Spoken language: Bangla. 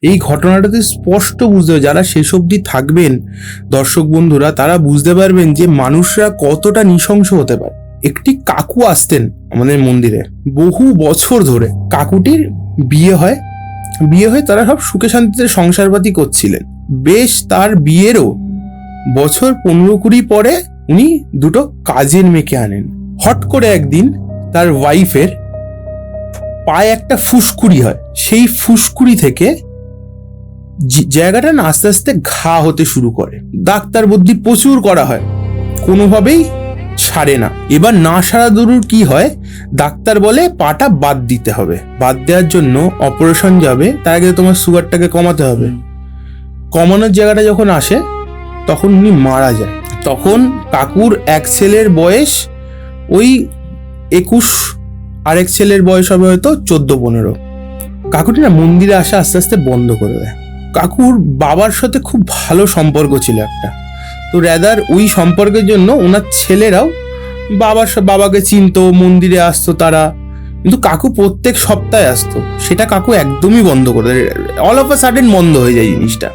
এই ঘটনাটাতে স্পষ্ট বুঝতে হবে, যারা শেষ অবধি থাকবেন দর্শক বন্ধুরা তারা বুঝতে পারবেন যে মানুষরা কতটা নৃশংস হতে পারে। একটি কাকু আসতেন আমাদের মন্দিরে বহু বছর ধরে। কাকুটির বিয়ে হয়, তারা সব সুখে শান্তিতে সংসারপাতি করছিলেন। বেশ, তার বিয়েরও বছর 15-20 পরে উনি দুটো কাজের মেয়েকে আনেন। হট করে একদিন তার ওয়াইফের পায়ে একটা ফুসকুড়ি হয়। সেই ফুসকুড়ি থেকে জায়গাটা না আস্তে আস্তে ঘা হতে শুরু করে। ডাক্তার বুদ্ধি প্রচুর করা হয়, কোনোভাবেই সারে না। এবার না সারা দরুর কি হয়, ডাক্তার বলে পাটা বাদ দিতে হবে। বাদ দেওয়ার জন্য অপারেশন যাবে, তার আগে তোমার সুগারটাকে কমাতে হবে। কমানোর জায়গাটা যখন আসে তখন উনি মারা যায়। তখন কাকুর এক ছেলের বয়স ওই 21, আরেক ছেলের বয়স হবে হয়তো 14-15। কাকুটি না মন্দিরে আসা আস্তে আস্তে বন্ধ করে দেয়। কাকুর বাবার সাথে খুব ভালো সম্পর্ক ছিল একটা, তো রেদার ওই সম্পর্কের জন্য ওনার ছেলেরাও বাবাকে চিনতো, মন্দিরে আসতো তারা। কিন্তু কাকু প্রত্যেক সপ্তাহে আসতো, সেটা কাকু একদমই বন্ধ করে দেয়। অল অফ আ সাডেন বন্ধ হয়ে যায় জিনিসটা।